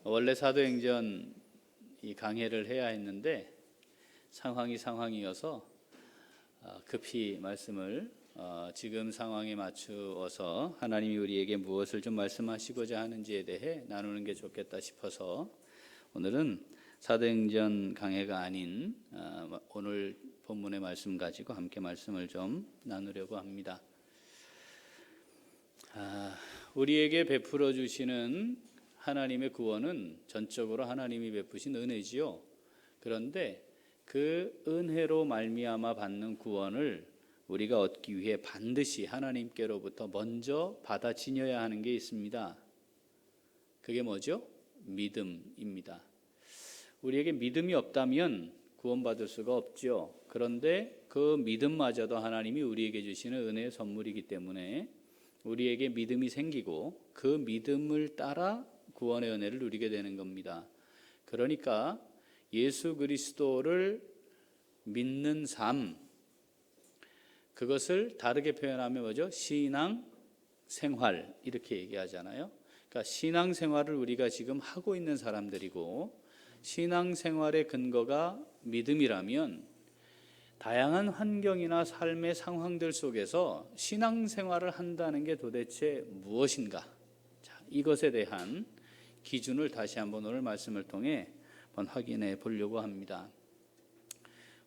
원래 사도행전 이 강해를 해야 했는데 상황이어서 급히 말씀을 지금 상황에 맞추어서 하나님이 우리에게 무엇을 좀 말씀하시고자 하는지에 대해 나누는 게 좋겠다 싶어서 오늘은 사도행전 강해가 아닌 오늘 본문의 말씀 가지고 함께 말씀을 좀 나누려고 합니다. 우리에게 베풀어 주시는 하나님의 구원은 전적으로 하나님이 베푸신 은혜지요. 그런데 그 은혜로 말미암아 받는 구원을 우리가 얻기 위해 반드시 하나님께로부터 먼저 받아 지녀야 하는 게 있습니다. 그게 뭐죠? 믿음입니다. 우리에게 믿음이 없다면 구원받을 수가 없죠. 그런데 그 믿음마저도 하나님이 우리에게 주시는 은혜의 선물이기 때문에 우리에게 믿음이 생기고 그 믿음을 따라 구원의 은혜를 누리게 되는 겁니다. 그러니까 예수 그리스도를 믿는 삶, 그것을 다르게 표현하면 뭐죠? 신앙 생활 이렇게 얘기하잖아요. 그러니까 신앙 생활을 우리가 지금 하고 있는 사람들이고 신앙 생활의 근거가 믿음이라면 다양한 환경이나 삶의 상황들 속에서 신앙 생활을 한다는 게 도대체 무엇인가? 자, 이것에 대한 기준을 다시 한번 오늘 말씀을 통해 한번 확인해 보려고 합니다.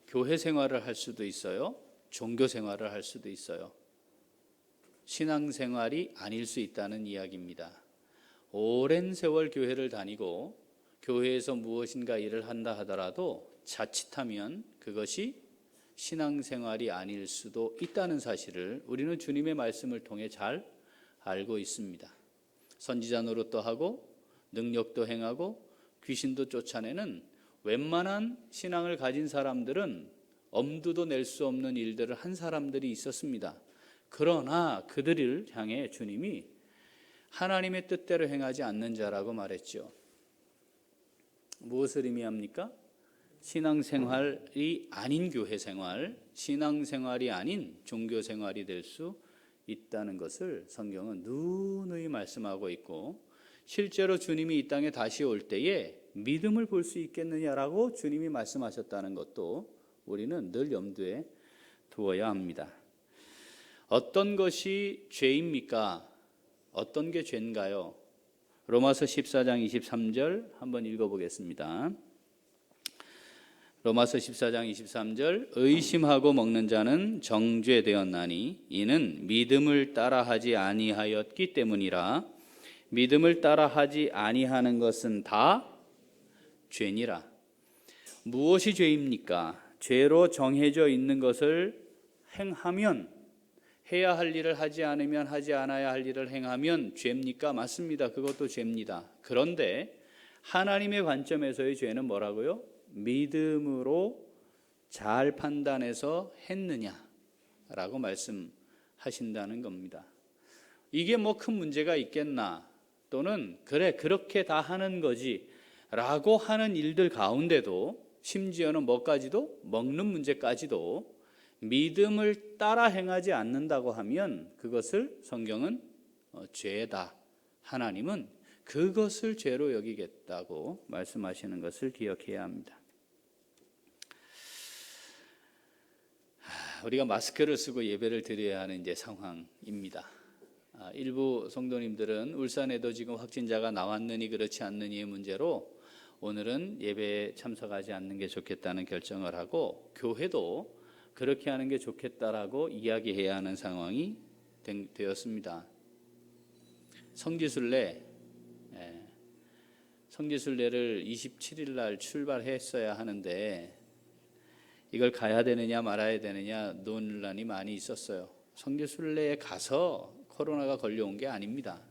교회 생활을 할 수도 있어요. 종교 생활을 할 수도 있어요. 신앙 생활이 아닐 수 있다는 이야기입니다. 오랜 세월 교회를 다니고 교회에서 무엇인가 일을 한다 하더라도 자칫하면 그것이 신앙생활이 아닐 수도 있다는 사실을 우리는 주님의 말씀을 통해 잘 알고 있습니다. 선지자 노릇도 하고 능력도 행하고 귀신도 쫓아내는 웬만한 신앙을 가진 사람들은 엄두도 낼 수 없는 일들을 한 사람들이 있었습니다. 그러나 그들을 향해 주님이 하나님의 뜻대로 행하지 않는 자라고 말했죠. 무엇을 의미합니까? 신앙생활이 아닌 교회생활, 신앙생활이 아닌 종교생활이 될 수 있다는 것을 성경은 누누이 말씀하고 있고 실제로 주님이 이 땅에 다시 올 때에 믿음을 볼 수 있겠느냐라고 주님이 말씀하셨다는 것도 우리는 늘 염두에 두어야 합니다. 어떤 것이 죄입니까? 어떤 게 죄인가요? 로마서 14장 23절 한번 읽어보겠습니다. 로마서 14장 23절 의심하고 먹는 자는 정죄되었나니 이는 믿음을 따라하지 아니하였기 때문이라. 믿음을 따라하지 아니하는 것은 다 죄니라. 무엇이 죄입니까? 죄로 정해져 있는 것을 행하면, 해야 할 일을 하지 않으면, 하지 않아야 할 일을 행하면 죄입니까? 맞습니다. 그것도 죄입니다. 그런데 하나님의 관점에서의 죄는 뭐라고요? 믿음으로 잘 판단해서 했느냐라고 말씀하신다는 겁니다. 이게 뭐 큰 문제가 있겠나? 또는 그래 그렇게 다 하는 거지 라고 하는 일들 가운데도 심지어는 뭐까지도 먹는 문제까지도 믿음을 따라 행하지 않는다고 하면 그것을 성경은 죄다. 하나님은 그것을 죄로 여기겠다고 말씀하시는 것을 기억해야 합니다. 우리가 마스크를 쓰고 예배를 드려야 하는 이제 상황입니다. 일부 성도님들은 울산에도 지금 확진자가 나왔느니 그렇지 않느니의 문제로 오늘은 예배에 참석하지 않는 게 좋겠다는 결정을 하고 교회도 그렇게 하는 게 좋겠다라고 이야기해야 하는 상황이 되었습니다. 성지순례를 27일 날 출발했어야 하는데 이걸 가야 되느냐 말아야 되느냐 논란이 많이 있었어요. 성지순례에 가서 코로나가 걸려온 게 아닙니다.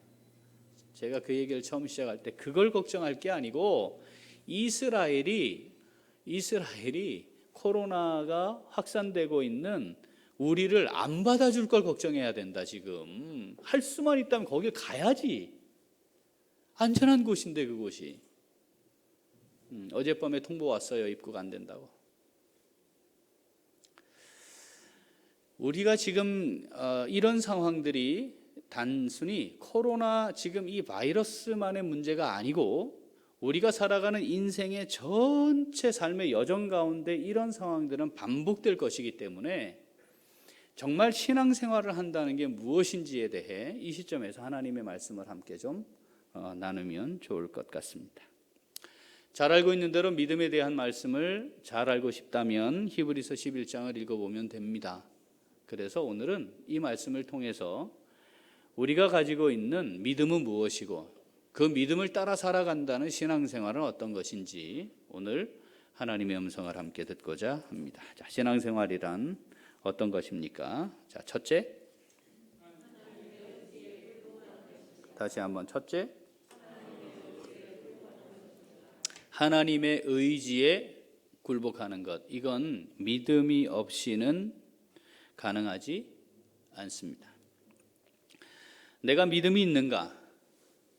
제가 그 얘기를 처음 시작할 때 그걸 걱정할 게 아니고 이스라엘이 코로나가 확산되고 있는 우리를 안 받아줄 걸 걱정해야 된다. 지금 할 수만 있다면 거길 가야지. 안전한 곳인데 그곳이. 어젯밤에 통보 왔어요. 입국 안 된다고. 우리가 지금 이런 상황들이 단순히 코로나 지금 이 바이러스만의 문제가 아니고 우리가 살아가는 인생의 전체 삶의 여정 가운데 이런 상황들은 반복될 것이기 때문에 정말 신앙생활을 한다는 게 무엇인지에 대해 이 시점에서 하나님의 말씀을 함께 좀 나누면 좋을 것 같습니다. 잘 알고 있는 대로 믿음에 대한 말씀을 잘 알고 싶다면 히브리서 11장을 읽어보면 됩니다. 그래서 오늘은 이 말씀을 통해서 우리가 가지고 있는 믿음은 무엇이고 그 믿음을 따라 살아간다는 신앙생활은 어떤 것인지 오늘 하나님의 음성을 함께 듣고자 합니다. 자, 신앙생활이란 어떤 것입니까? 자, 첫째. 다시 한번 첫째. 하나님의 의지에 굴복하는 것. 이건 믿음이 없이는 가능하지 않습니다. 내가 믿음이 있는가?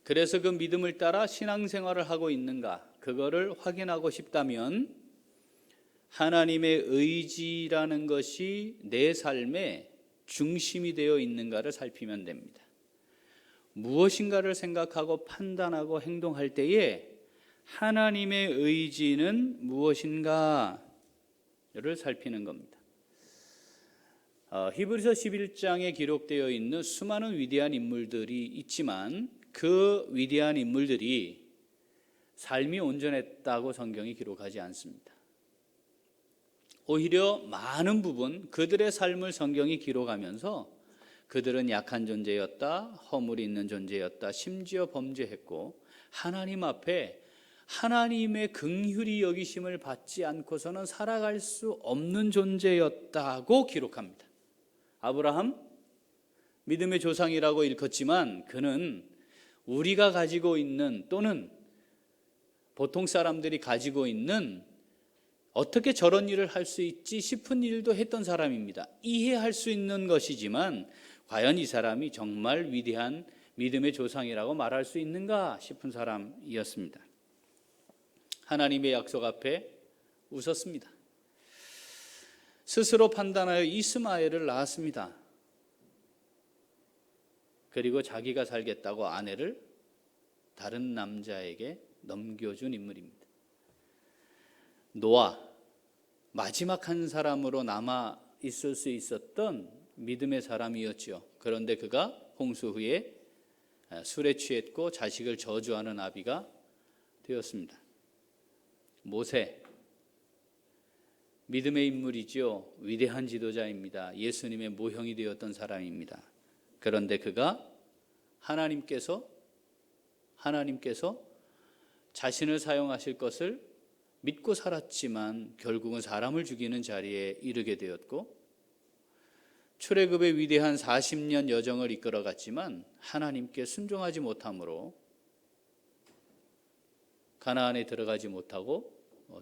그래서 그 믿음을 따라 신앙생활을 하고 있는가? 그거를 확인하고 싶다면 하나님의 의지라는 것이 내 삶의 중심이 되어 있는가를 살피면 됩니다. 무엇인가를 생각하고 판단하고 행동할 때에 하나님의 의지는 무엇인가를 살피는 겁니다. 히브리서 11장에 기록되어 있는 수많은 위대한 인물들이 있지만 그 위대한 인물들이 삶이 온전했다고 성경이 기록하지 않습니다. 오히려 많은 부분 그들의 삶을 성경이 기록하면서 그들은 약한 존재였다, 허물이 있는 존재였다, 심지어 범죄했고 하나님 앞에 하나님의 긍휼히 여기심을 받지 않고서는 살아갈 수 없는 존재였다고 기록합니다. 아브라함, 믿음의 조상이라고 일컫지만 그는 우리가 가지고 있는 또는 보통 사람들이 가지고 있는 어떻게 저런 일을 할 수 있지 싶은 일도 했던 사람입니다. 이해할 수 있는 것이지만 과연 이 사람이 정말 위대한 믿음의 조상이라고 말할 수 있는가 싶은 사람이었습니다. 하나님의 약속 앞에 웃었습니다. 스스로 판단하여 이스마엘을 낳았습니다. 그리고 자기가 살겠다고 아내를 다른 남자에게 넘겨준 인물입니다. 노아, 마지막 한 사람으로 남아 있을 수 있었던 믿음의 사람이었죠. 그런데 그가 홍수 후에 술에 취했고 자식을 저주하는 아비가 되었습니다. 모세, 믿음의 인물이죠. 위대한 지도자입니다. 예수님의 모형이 되었던 사람입니다. 그런데 그가 하나님께서 자신을 사용하실 것을 믿고 살았지만 결국은 사람을 죽이는 자리에 이르게 되었고 출애굽의 위대한 40년 여정을 이끌어갔지만 하나님께 순종하지 못함으로 가나안에 들어가지 못하고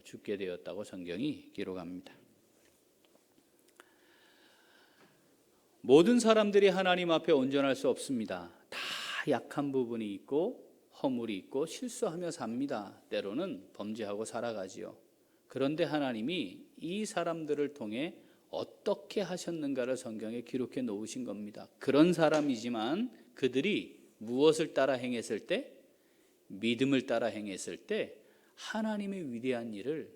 죽게 되었다고 성경이 기록합니다. 모든 사람들이 하나님 앞에 온전할 수 없습니다. 다 약한 부분이 있고 허물이 있고 실수하며 삽니다. 때로는 범죄하고 살아가지요. 그런데 하나님이 이 사람들을 통해 어떻게 하셨는가를 성경에 기록해 놓으신 겁니다. 그런 사람이지만 그들이 무엇을 따라 행했을 때? 믿음을 따라 행했을 때 하나님의 위대한 일을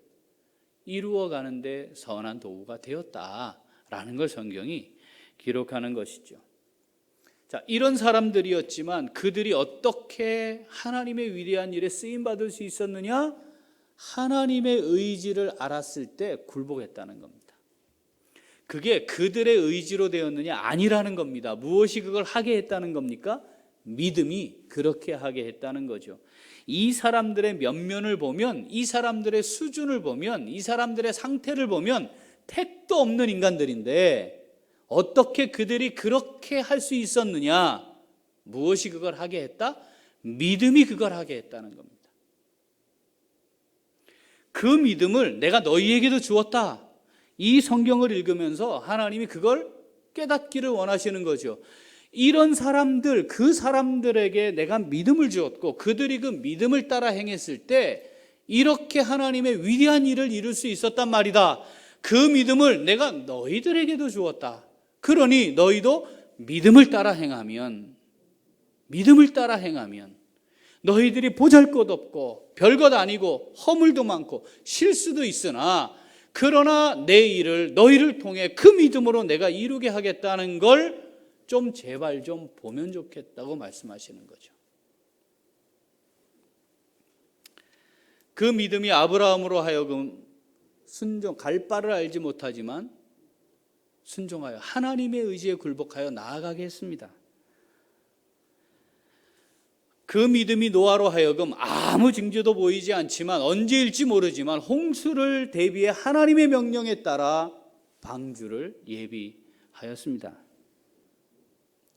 이루어가는데 선한 도구가 되었다라는 걸 성경이 기록하는 것이죠. 자, 이런 사람들이었지만 그들이 어떻게 하나님의 위대한 일에 쓰임받을 수 있었느냐? 하나님의 의지를 알았을 때 굴복했다는 겁니다. 그게 그들의 의지로 되었느냐? 아니라는 겁니다. 무엇이 그걸 하게 했다는 겁니까? 믿음이 그렇게 하게 했다는 거죠. 이 사람들의 면면을 보면, 이 사람들의 수준을 보면, 이 사람들의 상태를 보면 택도 없는 인간들인데 어떻게 그들이 그렇게 할 수 있었느냐? 무엇이 그걸 하게 했다? 믿음이 그걸 하게 했다는 겁니다. 그 믿음을 내가 너희에게도 주었다. 이 성경을 읽으면서 하나님이 그걸 깨닫기를 원하시는 거죠. 이런 사람들, 그 사람들에게 내가 믿음을 주었고 그들이 그 믿음을 따라 행했을 때 이렇게 하나님의 위대한 일을 이룰 수 있었단 말이다. 그 믿음을 내가 너희들에게도 주었다. 그러니 너희도 믿음을 따라 행하면 너희들이 보잘것없고 별것 아니고 허물도 많고 실수도 있으나 그러나 내 일을 너희를 통해 그 믿음으로 내가 이루게 하겠다는 걸 좀 제발 좀 보면 좋겠다고 말씀하시는 거죠. 그 믿음이 아브라함으로 하여금 갈 바를 알지 못하지만 순종하여 하나님의 의지에 굴복하여 나아가게 했습니다. 그 믿음이 노아로 하여금 아무 징조도 보이지 않지만 언제일지 모르지만 홍수를 대비해 하나님의 명령에 따라 방주를 예비하였습니다.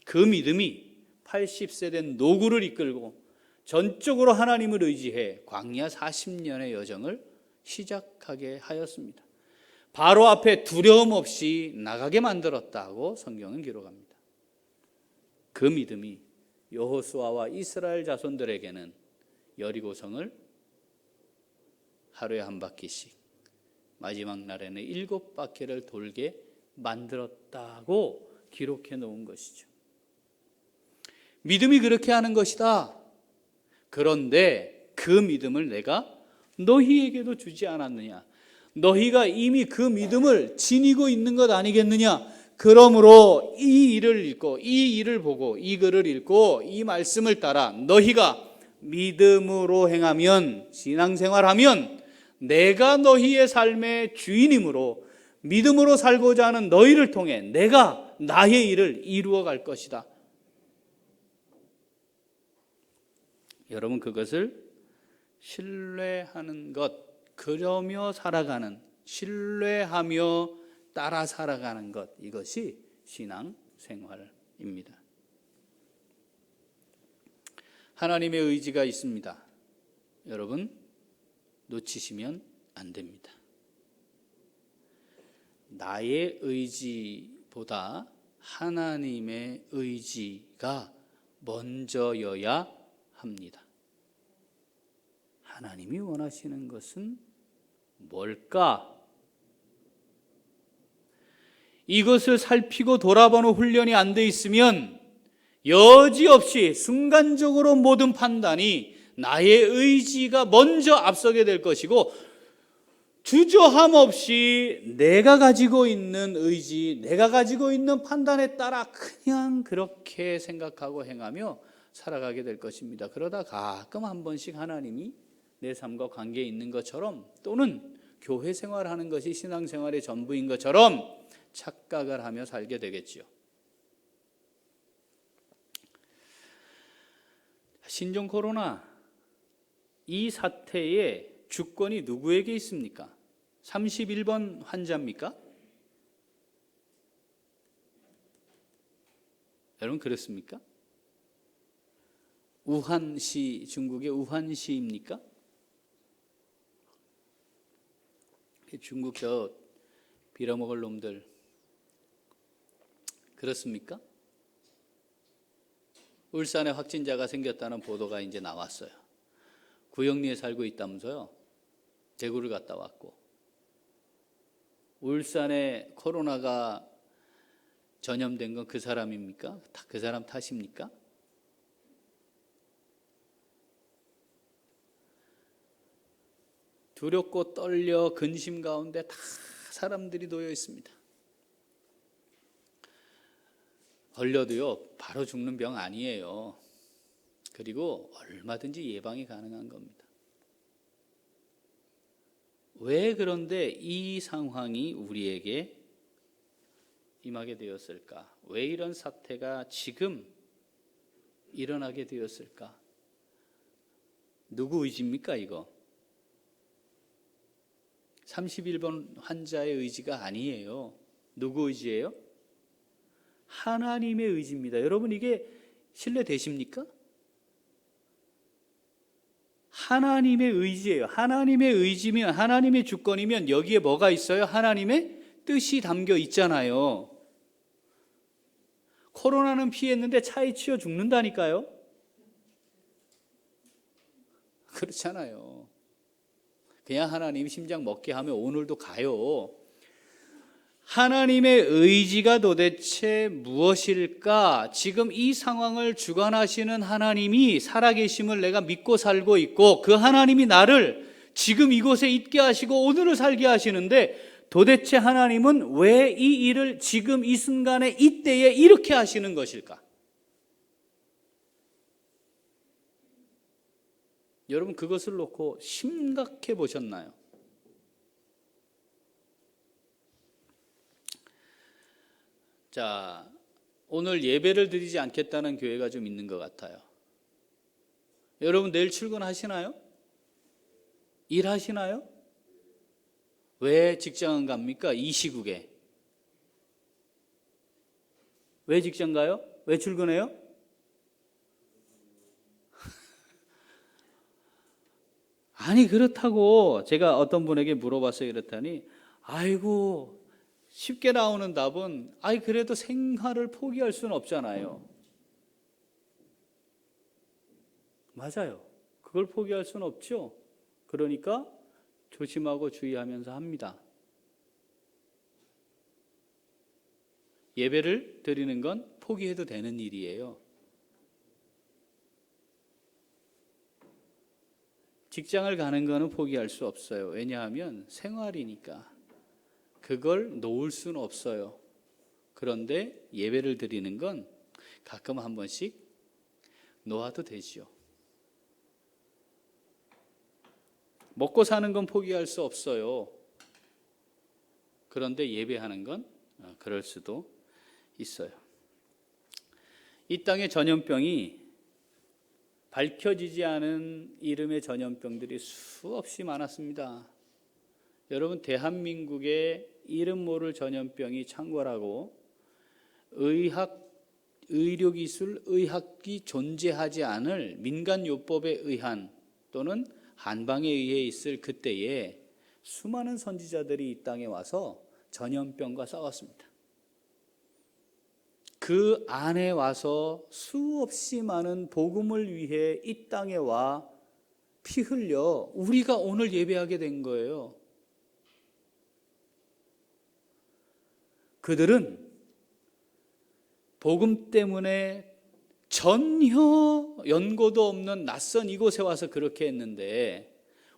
그 믿음이 80세 된 노구를 이끌고 전적으로 하나님을 의지해 광야 40년의 여정을 시작하게 하였습니다. 바로 앞에 두려움 없이 나가게 만들었다고 성경은 기록합니다. 그 믿음이 여호수아와 이스라엘 자손들에게는 여리고성을 하루에 한 바퀴씩 마지막 날에는 7바퀴를 돌게 만들었다고 기록해 놓은 것이죠. 믿음이 그렇게 하는 것이다. 그런데 그 믿음을 내가 너희에게도 주지 않았느냐? 너희가 이미 그 믿음을 지니고 있는 것 아니겠느냐? 그러므로 이 일을 읽고 이 일을 보고 이 글을 읽고 이 말씀을 따라 너희가 믿음으로 행하면, 신앙생활하면 내가 너희의 삶의 주인이므로 믿음으로 살고자 하는 너희를 통해 내가 나의 일을 이루어 갈 것이다. 여러분, 그것을 신뢰하는 것, 그러며 살아가는, 신뢰하며 따라 살아가는 것, 이것이 신앙생활입니다. 하나님의 의지가 있습니다. 여러분, 놓치시면 안 됩니다. 나의 의지보다 하나님의 의지가 먼저여야 합니다. 하나님이 원하시는 것은 뭘까? 이것을 살피고 돌아보는 훈련이 안 돼 있으면 여지없이 순간적으로 모든 판단이 나의 의지가 먼저 앞서게 될 것이고, 주저함 없이 내가 가지고 있는 의지, 내가 가지고 있는 판단에 따라 그냥 그렇게 생각하고 행하며 살아가게 될 것입니다. 그러다 가끔 한 번씩 하나님이 내 삶과 관계에 있는 것처럼, 또는 교회 생활하는 것이 신앙생활의 전부인 것처럼 착각을 하며 살게 되겠지요. 신종 코로나 이 사태의 주권이 누구에게 있습니까? 31번 환자입니까? 여러분, 그렇습니까? 우한시, 중국의 우한시입니까? 중국 저 빌어먹을 놈들, 그렇습니까? 울산에 확진자가 생겼다는 보도가 이제 나왔어요. 구영리에 살고 있다면서요. 대구를 갔다 왔고. 울산에 코로나가 전염된 건 그 사람입니까? 그 사람 탓입니까? 두렵고 떨려 근심 가운데 다 사람들이 놓여 있습니다. 걸려도요 바로 죽는 병 아니에요. 그리고 얼마든지 예방이 가능한 겁니다. 왜 그런데 이 상황이 우리에게 임하게 되었을까? 왜 이런 사태가 지금 일어나게 되었을까? 누구 의지입니까 이거? 31번 환자의 의지가 아니에요. 누구 의지예요? 하나님의 의지입니다. 여러분, 이게 신뢰되십니까? 하나님의 의지예요. 하나님의 의지면, 하나님의 주권이면 여기에 뭐가 있어요? 하나님의 뜻이 담겨 있잖아요. 코로나는 피했는데 차에 치여 죽는다니까요. 그렇잖아요. 그냥 하나님 심장 먹게 하면 오늘도 가요. 하나님의 의지가 도대체 무엇일까? 지금 이 상황을 주관하시는 하나님이 살아계심을 내가 믿고 살고 있고, 그 하나님이 나를 지금 이곳에 있게 하시고 오늘을 살게 하시는데, 도대체 하나님은 왜 이 일을 지금 이 순간에 이때에 이렇게 하시는 것일까? 여러분, 그것을 놓고 심각해 보셨나요? 자, 오늘 예배를 드리지 않겠다는 교회가 좀 있는 것 같아요. 여러분, 내일 출근하시나요? 일하시나요? 왜 직장은 갑니까? 이 시국에. 왜 직장 가요? 왜 출근해요? 아니, 그렇다고 제가 어떤 분에게 물어봤어요. 이렇다니, 아이고, 쉽게 나오는 답은, 아이, 그래도 생활을 포기할 수는 없잖아요. 맞아요. 그걸 포기할 수는 없죠. 그러니까 조심하고 주의하면서 합니다. 예배를 드리는 건 포기해도 되는 일이에요. 직장을 가는 거는 포기할 수 없어요. 왜냐하면 생활이니까. 그걸 놓을 수는 없어요. 그런데 예배를 드리는 건 가끔 한 번씩 놓아도 되지요. 먹고 사는 건 포기할 수 없어요. 그런데 예배하는 건 그럴 수도 있어요. 이 땅의 전염병이 밝혀지지 않은 이름의 전염병들이 수없이 많았습니다. 여러분, 대한민국에 이름 모를 전염병이 창궐하고 의료기술, 의학이 존재하지 않을 민간요법에 의한 또는 한방에 의해 있을 그때에 수많은 선지자들이 이 땅에 와서 전염병과 싸웠습니다. 그 안에 와서 수없이 많은 복음을 위해 이 땅에 와 피 흘려 우리가 오늘 예배하게 된 거예요. 그들은 복음 때문에 전혀 연고도 없는 낯선 이곳에 와서 그렇게 했는데,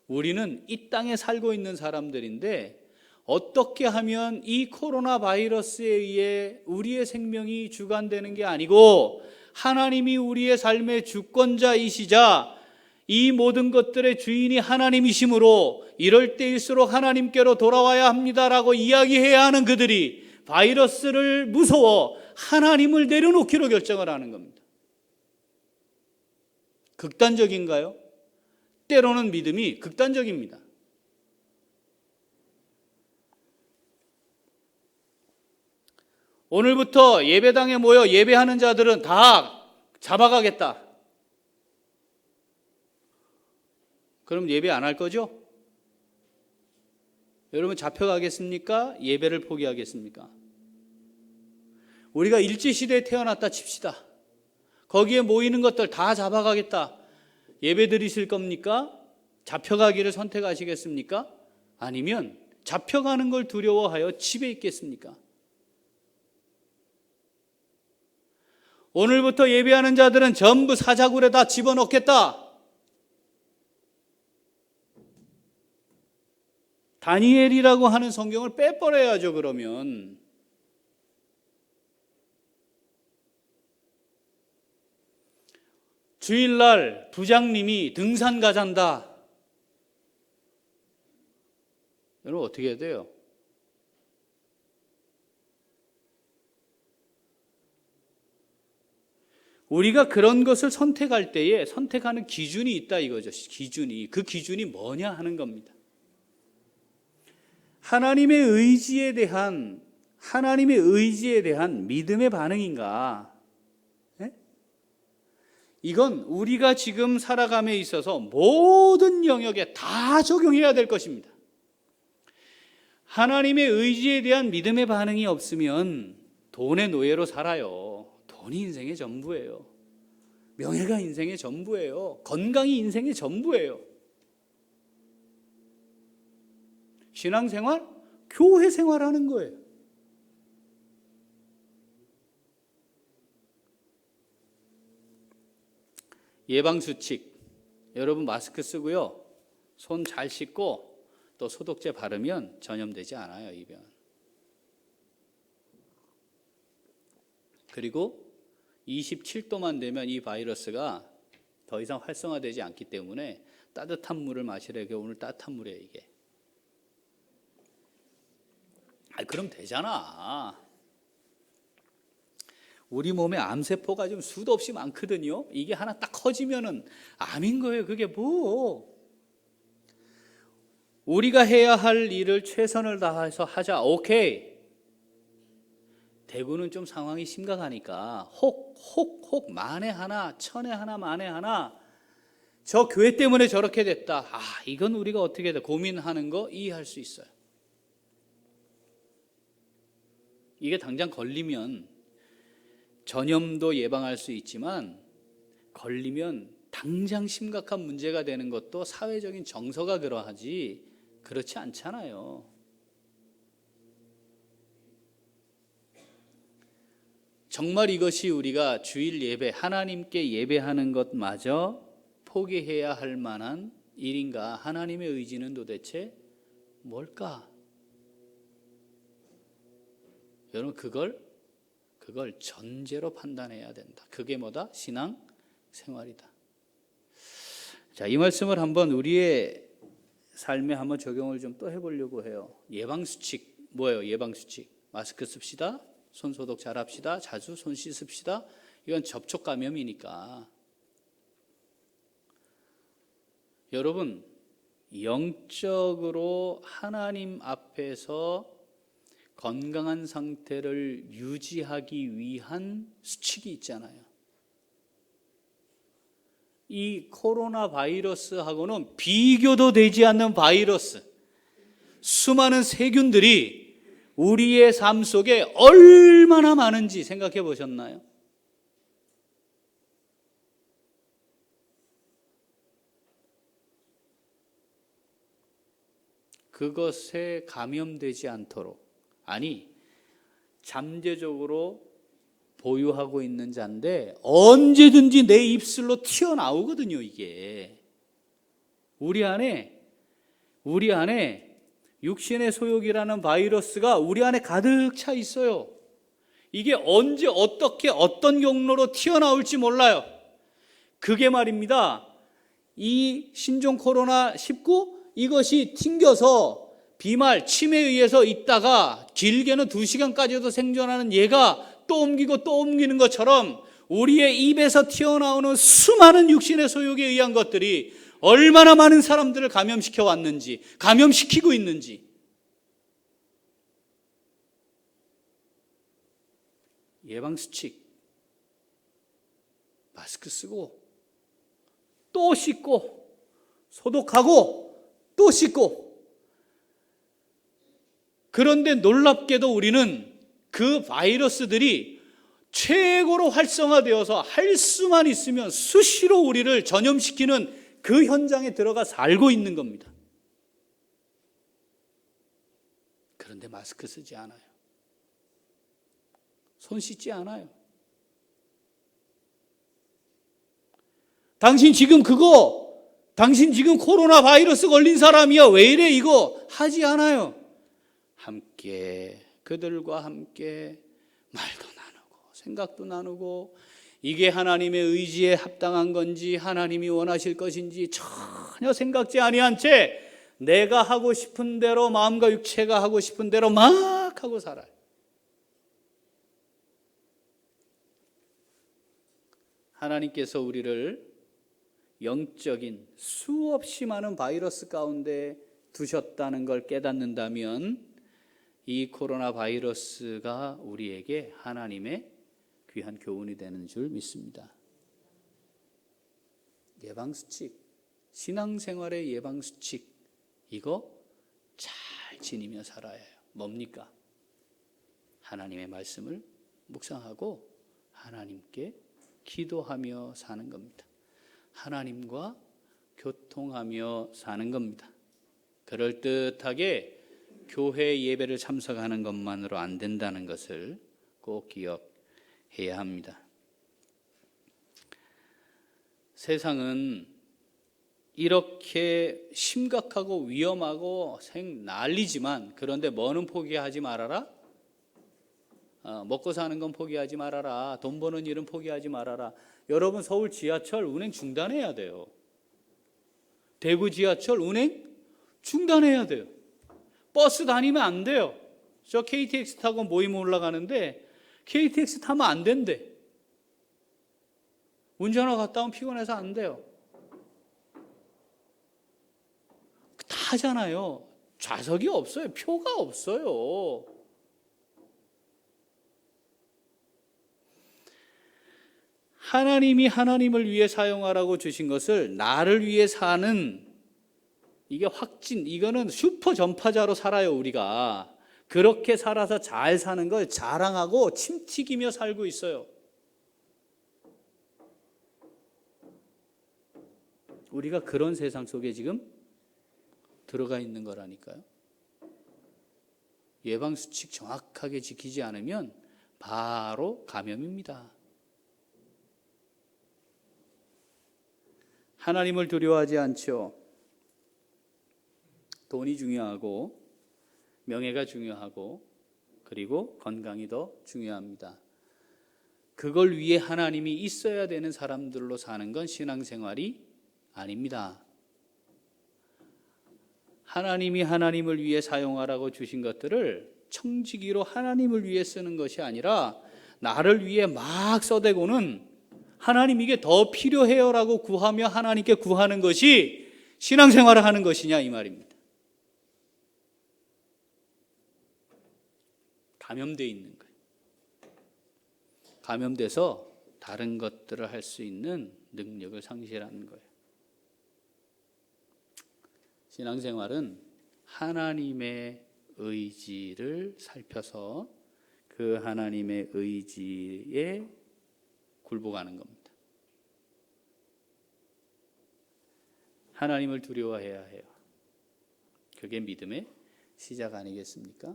우리는 이 땅에 살고 있는 사람들인데 어떻게 하면 이 코로나 바이러스에 의해 우리의 생명이 주관되는 게 아니고 하나님이 우리의 삶의 주권자이시자 이 모든 것들의 주인이 하나님이시므로 이럴 때일수록 하나님께로 돌아와야 합니다라고 이야기해야 하는 그들이 바이러스를 무서워 하나님을 내려놓기로 결정을 하는 겁니다. 극단적인가요? 때로는 믿음이 극단적입니다. 오늘부터 예배당에 모여 예배하는 자들은 다 잡아가겠다. 그럼 예배 안 할 거죠? 여러분, 잡혀가겠습니까? 예배를 포기하겠습니까? 우리가 일제시대에 태어났다 칩시다. 거기에 모이는 것들 다 잡아가겠다. 예배 드리실 겁니까? 잡혀가기를 선택하시겠습니까? 아니면 잡혀가는 걸 두려워하여 집에 있겠습니까? 오늘부터 예배하는 자들은 전부 사자굴에 다 집어넣겠다. 다니엘이라고 하는 성경을 빼버려야죠. 그러면 주일날 부장님이 등산 가잔다. 여러분, 어떻게 해야 돼요? 우리가 그런 것을 선택할 때에 선택하는 기준이 있다 이거죠. 기준이. 그 기준이 뭐냐 하는 겁니다. 하나님의 의지에 대한 믿음의 반응인가? 네? 이건 우리가 지금 살아감에 있어서 모든 영역에 다 적용해야 될 것입니다. 하나님의 의지에 대한 믿음의 반응이 없으면 돈의 노예로 살아요. 돈이 인생의 전부예요. 명예가 인생의 전부예요. 건강이 인생의 전부예요. 신앙생활? 교회 생활하는 거예요. 예방수칙, 여러분 마스크 쓰고요, 손 잘 씻고 또 소독제 바르면 전염되지 않아요, 이병. 그리고 27도만 되면 이 바이러스가 더 이상 활성화되지 않기 때문에 따뜻한 물을 마시래요. 오늘 따뜻한 물이에요, 이게. 그럼 되잖아. 우리 몸에 암세포가 좀 수도 없이 많거든요. 이게 하나 딱 커지면은 암인 거예요. 그게 뭐. 우리가 해야 할 일을 최선을 다해서 하자. 오케이. 대구는 좀 상황이 심각하니까 혹 만에 하나 천에 하나 만에 하나 저 교회 때문에 저렇게 됐다. 이건 우리가 어떻게 돼 고민하는 거 이해할 수 있어요. 이게 당장 걸리면 전염도 예방할 수 있지만 걸리면 당장 심각한 문제가 되는 것도 사회적인 정서가 그러하지 그렇지 않잖아요. 정말 이것이 우리가 주일 예배, 하나님께 예배하는 것마저 포기해야 할 만한 일인가? 하나님의 의지는 도대체 뭘까? 여러분 그걸 전제로 판단해야 된다. 그게 뭐다? 신앙 생활이다. 자, 이 말씀을 한번 우리의 삶에 한번 적용을 좀 또 해보려고 해요. 예방수칙 뭐예요? 예방수칙 마스크 씁시다. 손 소독 잘 합시다. 자주 손 씻읍시다. 이건 접촉 감염이니까. 여러분 영적으로 하나님 앞에서 건강한 상태를 유지하기 위한 수칙이 있잖아요. 이 코로나 바이러스하고는 비교도 되지 않는 바이러스, 수많은 세균들이 우리의 삶 속에 얼마나 많은지 생각해 보셨나요? 그것에 감염되지 않도록, 아니 잠재적으로 보유하고 있는 자인데 언제든지 내 입술로 튀어나오거든요. 이게 우리 안에 육신의 소욕이라는 바이러스가 우리 안에 가득 차 있어요. 이게 언제 어떻게 어떤 경로로 튀어나올지 몰라요. 그게 말입니다, 이 신종 코로나19 이것이 튕겨서 비말, 침에 의해서 있다가 길게는 2시간까지도 생존하는 얘가 또 옮기고 또 옮기는 것처럼 우리의 입에서 튀어나오는 수많은 육신의 소욕에 의한 것들이 얼마나 많은 사람들을 감염시켜 왔는지, 감염시키고 있는지. 예방수칙 마스크 쓰고 또 씻고 소독하고 또 씻고. 그런데 놀랍게도 우리는 그 바이러스들이 최고로 활성화되어서 할 수만 있으면 수시로 우리를 전염시키는 그 현장에 들어가 살고 있는 겁니다. 그런데 마스크 쓰지 않아요. 손 씻지 않아요. 당신 지금 코로나 바이러스 걸린 사람이야. 왜 이래 이거 하지 않아요. 함께 그들과 함께 말도 나누고 생각도 나누고 이게 하나님의 의지에 합당한 건지 하나님이 원하실 것인지 전혀 생각지 아니한 채 내가 하고 싶은 대로 마음과 육체가 하고 싶은 대로 막 하고 살아요. 하나님께서 우리를 영적인 수없이 많은 바이러스 가운데 두셨다는 걸 깨닫는다면 이 코로나 바이러스가 우리에게 하나님의 귀한 교훈이 되는 줄 믿습니다. 예방수칙, 신앙생활의 예방수칙, 이거 잘 지니며 살아야 해요. 뭡니까? 하나님의 말씀을 묵상하고 하나님께 기도하며 사는 겁니다. 하나님과 교통하며 사는 겁니다. 그럴듯하게 교회 예배를 참석하는 것만으로 안 된다는 것을 꼭 기억해야 합니다. 세상은 이렇게 심각하고 위험하고 난리지만, 그런데 뭐는 포기하지 말아라? 먹고 사는 건 포기하지 말아라. 돈 버는 일은 포기하지 말아라. 여러분, 서울 지하철 운행 중단해야 돼요. 대구 지하철 운행 중단해야 돼요. 버스 다니면 안 돼요. 저 KTX 타고 모임 올라가는데 KTX 타면 안 된대. 운전하러 갔다 오면 피곤해서 안 돼요. 타잖아요. 좌석이 없어요. 표가 없어요. 하나님이 하나님을 위해 사용하라고 주신 것을 나를 위해 사는, 이게 확진, 이거는 슈퍼 전파자로 살아요. 우리가 그렇게 살아서 잘 사는 걸 자랑하고 침 튀기며 살고 있어요. 우리가 그런 세상 속에 지금 들어가 있는 거라니까요. 예방수칙 정확하게 지키지 않으면 바로 감염입니다. 하나님을 두려워하지 않죠. 돈이 중요하고 명예가 중요하고 그리고 건강이 더 중요합니다. 그걸 위해 하나님이 있어야 되는 사람들로 사는 건 신앙생활이 아닙니다. 하나님이 하나님을 위해 사용하라고 주신 것들을 청지기로 하나님을 위해 쓰는 것이 아니라 나를 위해 막 써대고는 하나님 이게 더 필요해요라고 구하며 하나님께 구하는 것이 신앙생활을 하는 것이냐 이 말입니다. 감염되어 있는 거예요. 감염돼서 다른 것들을 할 수 있는 능력을 상실하는 거예요. 신앙생활은 하나님의 의지를 살펴서 그 하나님의 의지에 굴복하는 겁니다. 하나님을 두려워해야 해요. 그게 믿음의 시작 아니겠습니까?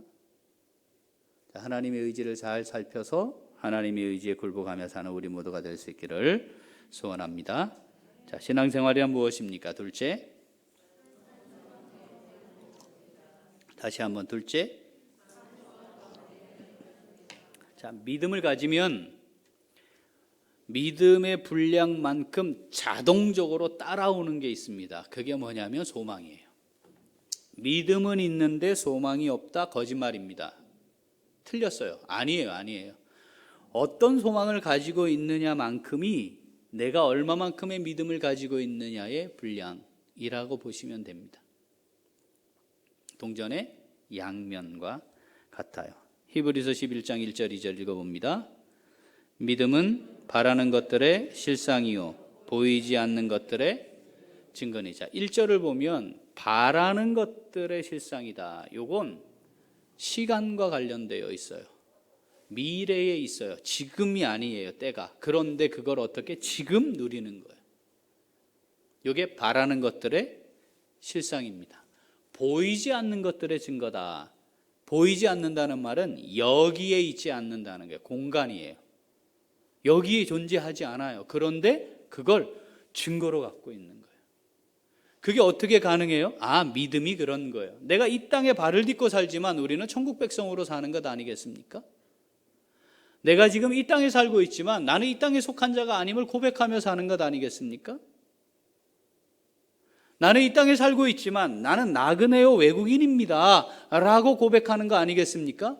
하나님의 의지를 잘 살펴서 하나님의 의지에 굴복하며 사는 우리 모두가 될 수 있기를 소원합니다. 자, 신앙생활이란 무엇입니까? 둘째, 다시 한번 둘째. 자, 믿음을 가지면 믿음의 분량만큼 자동적으로 따라오는 게 있습니다. 그게 뭐냐면 소망이에요. 믿음은 있는데 소망이 없다? 거짓말입니다. 틀렸어요. 아니에요. 어떤 소망을 가지고 있느냐만큼이 내가 얼마만큼의 믿음을 가지고 있느냐의 분량이라고 보시면 됩니다. 동전의 양면과 같아요. 히브리서 11장 1절 2절 읽어봅니다. 믿음은 바라는 것들의 실상이요 보이지 않는 것들의 증거니자. 1절을 보면 바라는 것들의 실상이다. 요건 시간과 관련되어 있어요. 미래에 있어요. 지금이 아니에요. 때가. 그런데 그걸 어떻게 지금 누리는 거예요. 요게 바라는 것들의 실상입니다. 보이지 않는 것들의 증거다. 보이지 않는다는 말은 여기에 있지 않는다는 거예요. 공간이에요. 여기에 존재하지 않아요. 그런데 그걸 증거로 갖고 있는 거예요. 그게 어떻게 가능해요? 믿음이 그런 거예요. 내가 이 땅에 발을 딛고 살지만 우리는 천국 백성으로 사는 것 아니겠습니까? 내가 지금 이 땅에 살고 있지만 나는 이 땅에 속한 자가 아님을 고백하며 사는 것 아니겠습니까? 나는 이 땅에 살고 있지만 나는 나그네요 외국인입니다 라고 고백하는 거 아니겠습니까?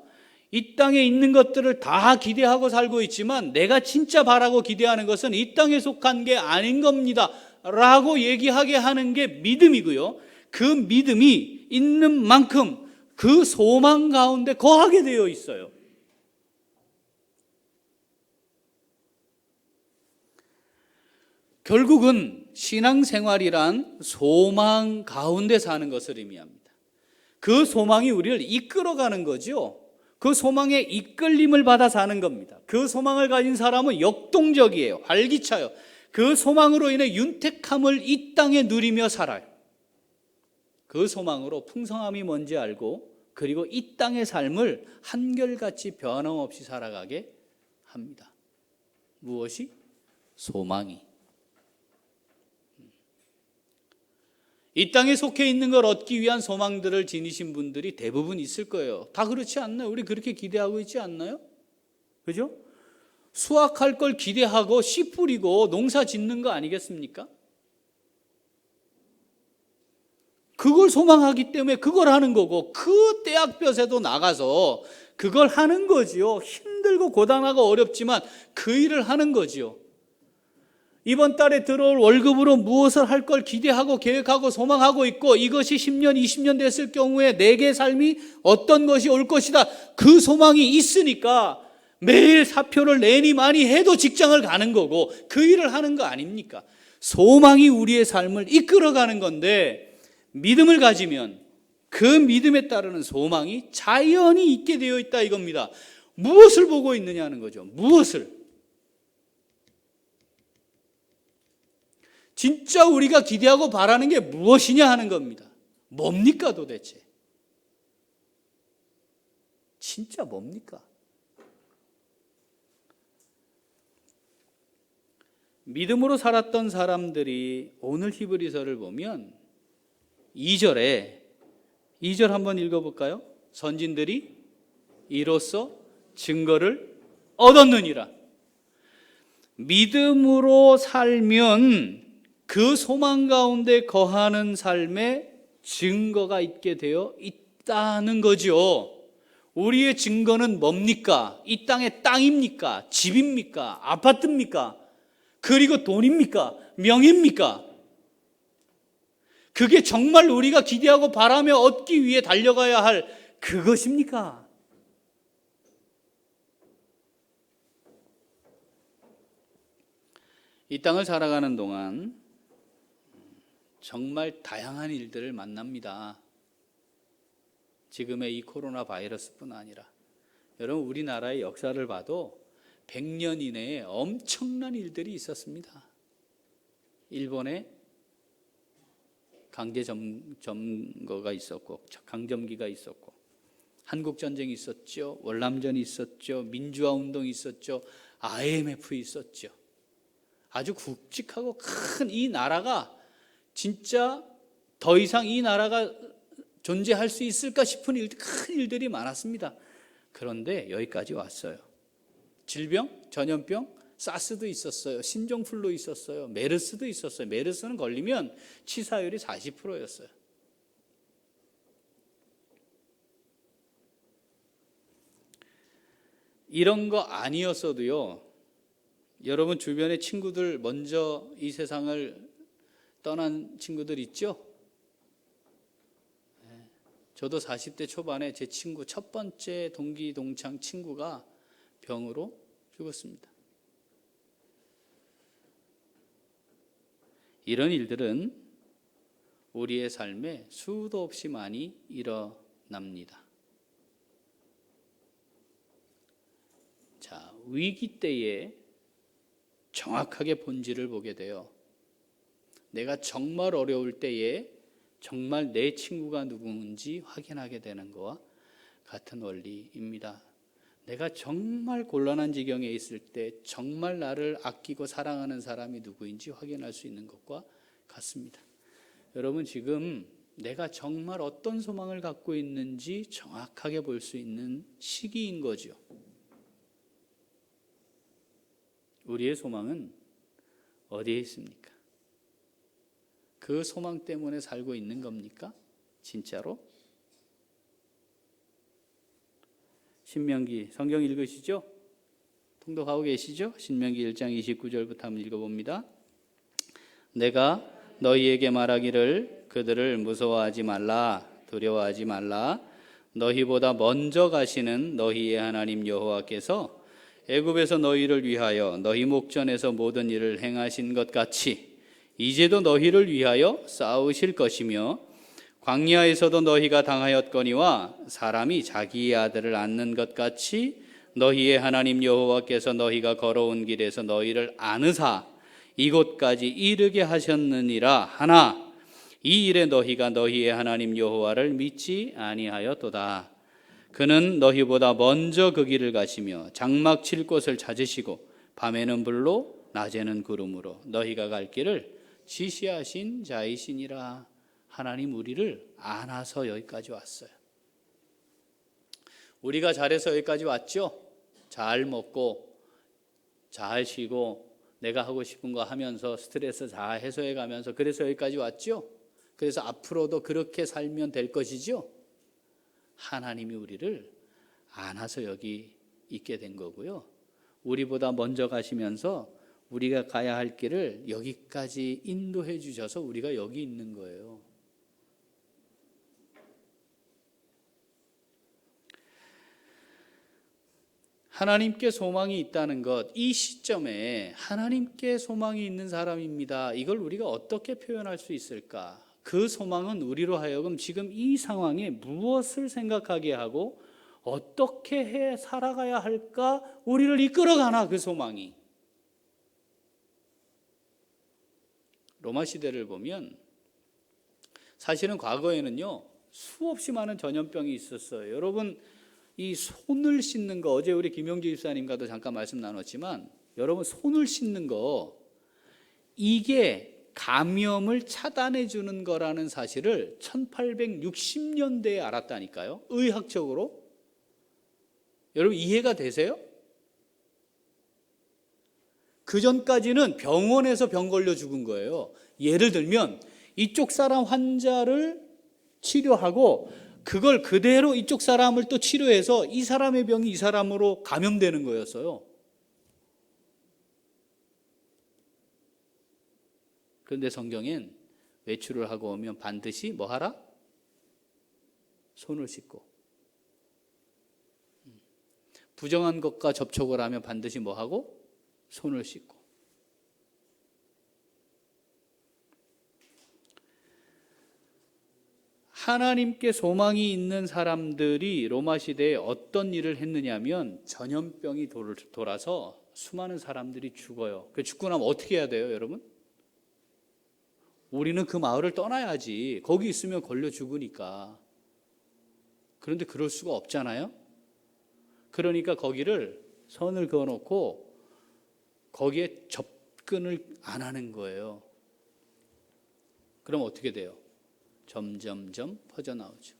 이 땅에 있는 것들을 다 기대하고 살고 있지만 내가 진짜 바라고 기대하는 것은 이 땅에 속한 게 아닌 겁니다 라고 얘기하게 하는 게 믿음이고요. 그 믿음이 있는 만큼 그 소망 가운데 거하게 되어 있어요. 결국은 신앙생활이란 소망 가운데 사는 것을 의미합니다. 그 소망이 우리를 이끌어가는 거죠. 그 소망에 이끌림을 받아 사는 겁니다. 그 소망을 가진 사람은 역동적이에요. 활기차요. 그 소망으로 인해 윤택함을 이 땅에 누리며 살아요. 그 소망으로 풍성함이 뭔지 알고 그리고 이 땅의 삶을 한결같이 변함없이 살아가게 합니다. 무엇이? 소망이. 이 땅에 속해 있는 걸 얻기 위한 소망들을 지니신 분들이 대부분 있을 거예요. 다 그렇지 않나요? 우리 그렇게 기대하고 있지 않나요? 그죠? 수확할 걸 기대하고 씨 뿌리고 농사 짓는 거 아니겠습니까? 그걸 소망하기 때문에 그걸 하는 거고, 그 떼약볕에도 나가서 그걸 하는 거지요. 힘들고 고단하고 어렵지만 그 일을 하는 거지요. 이번 달에 들어올 월급으로 무엇을 할 걸 기대하고 계획하고 소망하고 있고, 이것이 10년, 20년 됐을 경우에 내게 삶이 어떤 것이 올 것이다, 그 소망이 있으니까 매일 사표를 내니 많이 해도 직장을 가는 거고 그 일을 하는 거 아닙니까? 소망이 우리의 삶을 이끌어가는 건데, 믿음을 가지면 그 믿음에 따르는 소망이 자연히 있게 되어 있다 이겁니다. 무엇을 보고 있느냐는 거죠. 무엇을. 진짜 우리가 기대하고 바라는 게 무엇이냐 하는 겁니다. 뭡니까 도대체? 진짜 뭡니까? 믿음으로 살았던 사람들이 오늘 히브리서를 보면 2절 한번 읽어볼까요? 선진들이 이로써 증거를 얻었느니라. 믿음으로 살면 그 소망 가운데 거하는 삶에 증거가 있게 되어 있다는 거죠. 우리의 증거는 뭡니까? 이 땅의 땅입니까? 집입니까? 아파트입니까? 그리고 돈입니까? 명예입니까? 그게 정말 우리가 기대하고 바라며 얻기 위해 달려가야 할 그것입니까? 이 땅을 살아가는 동안 정말 다양한 일들을 만납니다. 지금의 이 코로나 바이러스뿐 아니라 여러분, 우리나라의 역사를 봐도 100년 이내에 엄청난 일들이 있었습니다. 일본에 강제 점거가 있었고, 강점기가 있었고, 한국전쟁이 있었죠. 월남전이 있었죠. 민주화 운동이 있었죠. IMF 있었죠. 아주 굵직하고 큰 이 나라가 진짜 더 이상 이 나라가 존재할 수 있을까 싶은 일들, 큰 일들이 많았습니다. 그런데 여기까지 왔어요. 질병, 전염병, 사스도 있었어요. 신종플루 있었어요. 메르스도 있었어요. 메르스는 걸리면 치사율이 40%였어요. 이런 거 아니었어도요, 여러분 주변에 친구들 먼저 이 세상을 떠난 친구들 있죠? 저도 40대 초반에 제 친구, 첫 번째 동기 동창 친구가 병으로 죽었습니다. 이런 일들은 우리의 삶에 수도 없이 많이 일어납니다. 자, 위기 때에 정확하게 본질을 보게 돼요. 내가 정말 어려울 때에 정말 내 친구가 누구인지 확인하게 되는 것과 같은 원리입니다. 내가 정말 곤란한 지경에 있을 때 정말 나를 아끼고 사랑하는 사람이 누구인지 확인할 수 있는 것과 같습니다. 여러분, 지금 내가 정말 어떤 소망을 갖고 있는지 정확하게 볼 수 있는 시기인 거죠. 우리의 소망은 어디에 있습니까? 그 소망 때문에 살고 있는 겁니까? 진짜로? 신명기, 성경 읽으시죠? 통독하고 계시죠? 신명기 1장 29절부터 한번 읽어봅니다. 내가 너희에게 말하기를 그들을 무서워하지 말라, 두려워하지 말라. 너희보다 먼저 가시는 너희의 하나님 여호와께서 애굽에서 너희를 위하여 너희 목전에서 모든 일을 행하신 것 같이 이제도 너희를 위하여 싸우실 것이며, 광야에서도 너희가 당하였거니와 사람이 자기의 아들을 안는 것 같이 너희의 하나님 여호와께서 너희가 걸어온 길에서 너희를 안으사 이곳까지 이르게 하셨느니라 하나 이 일에 너희가 너희의 하나님 여호와를 믿지 아니하였도다. 그는 너희보다 먼저 그 길을 가시며 장막 칠 곳을 찾으시고 밤에는 불로 낮에는 구름으로 너희가 갈 길을 지시하신 자이시니라. 하나님 우리를 안아서 여기까지 왔어요. 우리가 잘해서 여기까지 왔죠? 잘 먹고 잘 쉬고 내가 하고 싶은 거 하면서 스트레스 잘 해소해 가면서 그래서 여기까지 왔죠? 그래서 앞으로도 그렇게 살면 될 것이죠? 하나님이 우리를 안아서 여기 있게 된 거고요. 우리보다 먼저 가시면서 우리가 가야 할 길을 여기까지 인도해 주셔서 우리가 여기 있는 거예요. 하나님께 소망이 있다는 것, 이 시점에 하나님께 소망이 있는 사람입니다. 이걸 우리가 어떻게 표현할 수 있을까? 그 소망은 우리로 하여금 지금 이 상황에 무엇을 생각하게 하고 어떻게 해 살아가야 할까? 우리를 이끌어가나 그 소망이. 로마 시대를 보면 사실은 과거에는요 수없이 많은 전염병이 있었어요. 여러분 이 손을 씻는 거, 어제 우리 김영주 집사님과도 잠깐 말씀 나눴지만 여러분 손을 씻는 거, 이게 감염을 차단해 주는 거라는 사실을 1860년대에 알았다니까요. 의학적으로. 여러분 이해가 되세요? 그 전까지는 병원에서 병 걸려 죽은 거예요. 예를 들면 이쪽 사람 환자를 치료하고 그걸 그대로 이쪽 사람을 또 치료해서 이 사람의 병이 이 사람으로 감염되는 거였어요. 그런데 성경엔 외출을 하고 오면 반드시 뭐 하라? 손을 씻고. 부정한 것과 접촉을 하면 반드시 뭐 하고? 손을 씻고. 하나님께 소망이 있는 사람들이 로마 시대에 어떤 일을 했느냐면 전염병이 돌아서 수많은 사람들이 죽어요. 그 죽고 나면 어떻게 해야 돼요, 여러분? 우리는 그 마을을 떠나야지. 거기 있으면 걸려 죽으니까. 그런데 그럴 수가 없잖아요. 그러니까 거기를 선을 그어놓고 거기에 접근을 안 하는 거예요. 그럼 어떻게 돼요? 점점점 퍼져나오죠.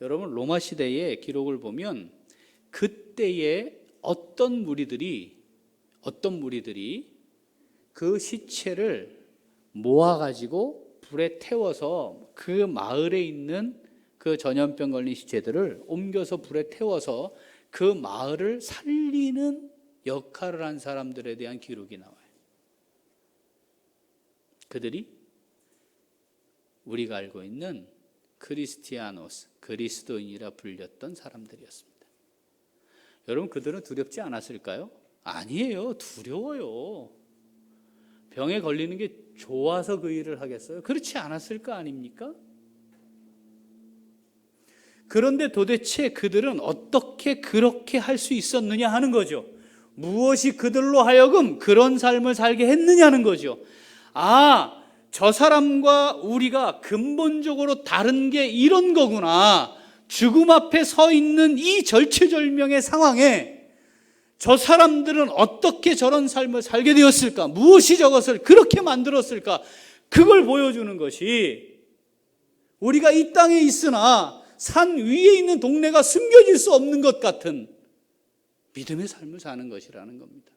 여러분 로마 시대의 기록을 보면 그때의 어떤 무리들이 그 시체를 모아가지고 불에 태워서 그 마을에 있는 그 전염병 걸린 시체들을 옮겨서 불에 태워서 그 마을을 살리는 역할을 한 사람들에 대한 기록이 나와요. 그들이 우리가 알고 있는 크리스티아노스, 그리스도인이라 불렸던 사람들이었습니다. 여러분 그들은 두렵지 않았을까요? 아니에요. 두려워요. 병에 걸리는 게 좋아서 그 일을 하겠어요? 그렇지 않았을 거 아닙니까? 그런데 도대체 그들은 어떻게 그렇게 할 수 있었느냐 하는 거죠. 무엇이 그들로 하여금 그런 삶을 살게 했느냐는 거죠. 저 사람과 우리가 근본적으로 다른 게 이런 거구나. 죽음 앞에 서 있는 이 절체절명의 상황에 저 사람들은 어떻게 저런 삶을 살게 되었을까? 무엇이 저것을 그렇게 만들었을까? 그걸 보여주는 것이 우리가 이 땅에 있으나 산 위에 있는 동네가 숨겨질 수 없는 것 같은 믿음의 삶을 사는 것이라는 겁니다.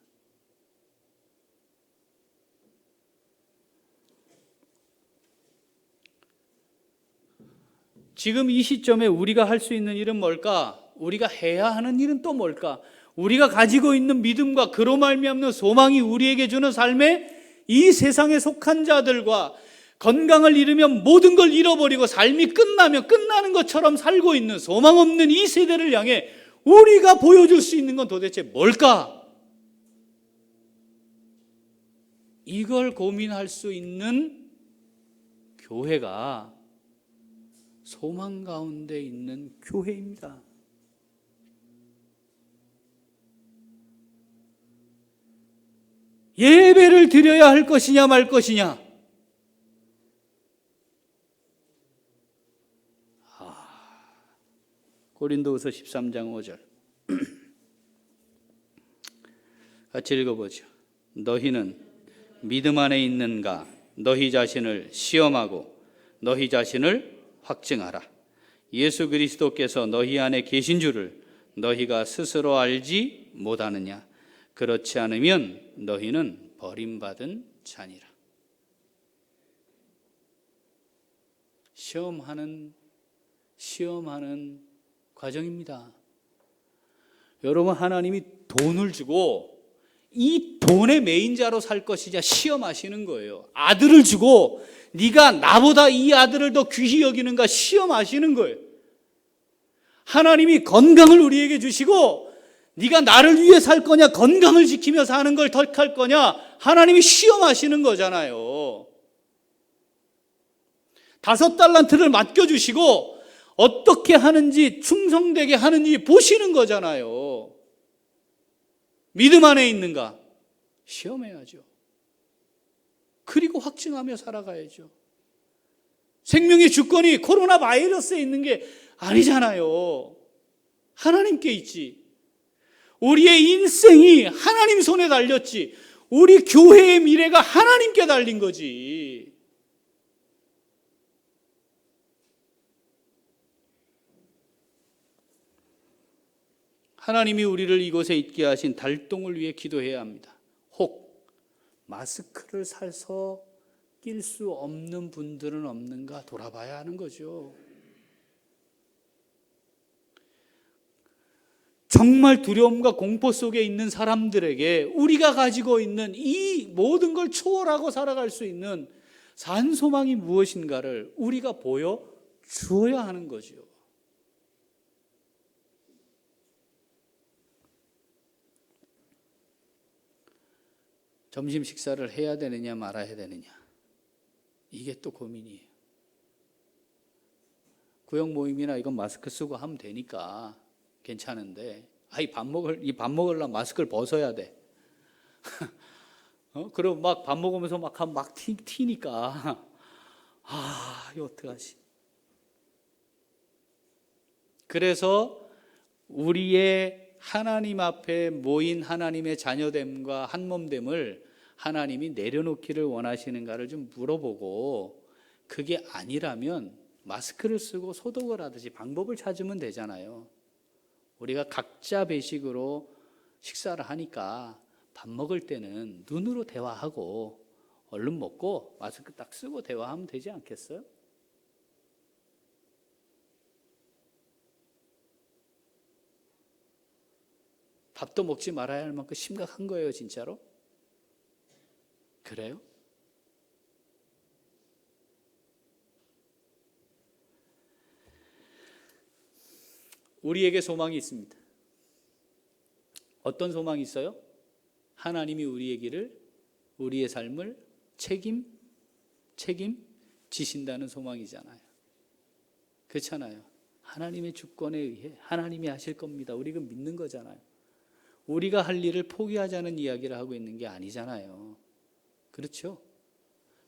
지금 이 시점에 우리가 할 수 있는 일은 뭘까? 우리가 해야 하는 일은 또 뭘까? 우리가 가지고 있는 믿음과 그로 말미암는 소망이 우리에게 주는 삶에 이 세상에 속한 자들과 건강을 잃으면 모든 걸 잃어버리고 삶이 끝나면 끝나는 것처럼 살고 있는 소망 없는 이 세대를 향해 우리가 보여줄 수 있는 건 도대체 뭘까? 이걸 고민할 수 있는 교회가 소망 가운데 있는 교회입니다. 예배를 드려야 할 것이냐 말 것이냐? 고린도후서 13장 5절 같이 읽어보죠. 너희는 믿음 안에 있는가? 너희 자신을 시험하고 너희 자신을 확증하라. 예수 그리스도께서 너희 안에 계신 줄을 너희가 스스로 알지 못하느냐. 그렇지 않으면 너희는 버림받은 자니라. 시험하는 과정입니다. 여러분, 하나님이 돈을 주고 이 돈의 메인자로 살 것이냐 시험하시는 거예요. 아들을 주고 네가 나보다 이 아들을 더 귀히 여기는가 시험하시는 거예요. 하나님이 건강을 우리에게 주시고 네가 나를 위해 살 거냐 건강을 지키며 사는 걸 택할 거냐 하나님이 시험하시는 거잖아요. 5달란트를 맡겨주시고 어떻게 하는지 충성되게 하는지 보시는 거잖아요. 믿음 안에 있는가? 시험해야죠. 그리고 확증하며 살아가야죠. 생명의 주권이 코로나 바이러스에 있는 게 아니잖아요. 하나님께 있지. 우리의 인생이 하나님 손에 달렸지. 우리 교회의 미래가 하나님께 달린 거지. 하나님이 우리를 이곳에 있게 하신 달동을 위해 기도해야 합니다. 혹 마스크를 사서 낄 수 없는 분들은 없는가 돌아봐야 하는 거죠. 정말 두려움과 공포 속에 있는 사람들에게 우리가 가지고 있는 이 모든 걸 초월하고 살아갈 수 있는 산소망이 무엇인가를 우리가 보여주어야 하는 거죠. 점심 식사를 해야 되느냐 말아야 되느냐, 이게 또 고민이에요. 구역 모임이나 이건 마스크 쓰고 하면 되니까 괜찮은데, 이 밥 먹으려면 마스크를 벗어야 돼. 그럼 막 밥 먹으면서 막 튀니까 이거 어떡하지? 그래서 우리의 하나님 앞에 모인 하나님의 자녀됨과 한몸됨을 하나님이 내려놓기를 원하시는가를 좀 물어보고, 그게 아니라면 마스크를 쓰고 소독을 하듯이 방법을 찾으면 되잖아요. 우리가 각자 배식으로 식사를 하니까 밥 먹을 때는 눈으로 대화하고 얼른 먹고 마스크 딱 쓰고 대화하면 되지 않겠어요? 밥도 먹지 말아야 할 만큼 심각한 거예요, 진짜로? 그래요? 우리에게 소망이 있습니다. 어떤 소망이 있어요? 하나님이 우리의 삶을 책임지신다는 소망이잖아요. 그렇잖아요. 하나님의 주권에 의해 하나님이 하실 겁니다. 우리가 믿는 거잖아요. 우리가 할 일을 포기하자는 이야기를 하고 있는 게 아니잖아요. 그렇죠?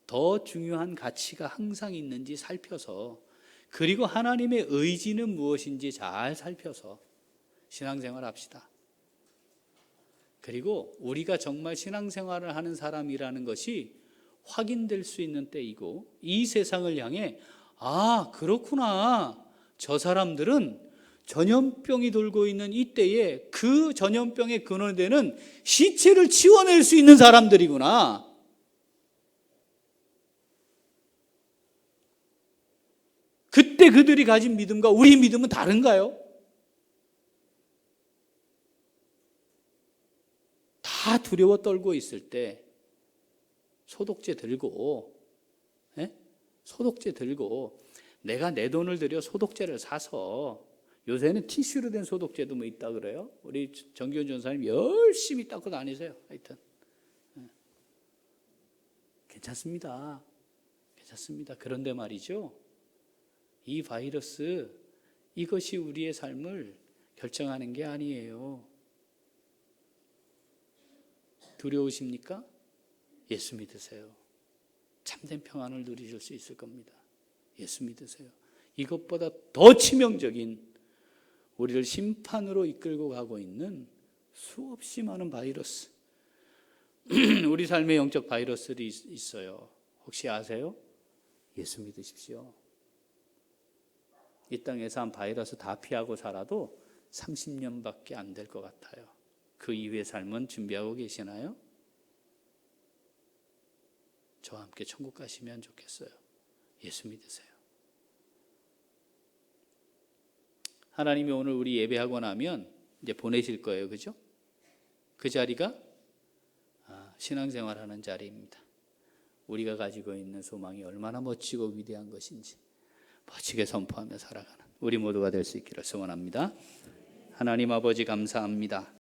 더 중요한 가치가 항상 있는지 살펴서, 그리고 하나님의 의지는 무엇인지 잘 살펴서 신앙생활 합시다. 그리고 우리가 정말 신앙생활을 하는 사람이라는 것이 확인될 수 있는 때이고, 이 세상을 향해 그렇구나, 저 사람들은 전염병이 돌고 있는 이때에 그 전염병의 근원되는 시체를 치워낼 수 있는 사람들이구나. 그때 그들이 가진 믿음과 우리 믿음은 다른가요? 다 두려워 떨고 있을 때 소독제 들고 내가 내 돈을 들여 소독제를 사서, 요새는 티슈로 된 소독제도 있다 그래요. 우리 정기훈 전사님 열심히 닦고 다니세요. 하여튼 괜찮습니다. 그런데 말이죠, 이 바이러스, 이것이 우리의 삶을 결정하는 게 아니에요. 두려우십니까? 예수 믿으세요. 참된 평안을 누리실 수 있을 겁니다. 예수 믿으세요. 이것보다 더 치명적인, 우리를 심판으로 이끌고 가고 있는 수없이 많은 바이러스, 우리 삶의 영적 바이러스들이 있어요. 혹시 아세요? 예수 믿으십시오. 이 땅에서 한 바이러스 다 피하고 살아도 30년밖에 안 될 것 같아요. 그 이후의 삶은 준비하고 계시나요? 저와 함께 천국 가시면 좋겠어요. 예수 믿으세요. 하나님이 오늘 우리 예배하고 나면 이제 보내실 거예요. 그죠? 그 자리가 신앙생활하는 자리입니다. 우리가 가지고 있는 소망이 얼마나 멋지고 위대한 것인지 멋지게 선포하며 살아가는 우리 모두가 될 수 있기를 소원합니다. 하나님 아버지 감사합니다.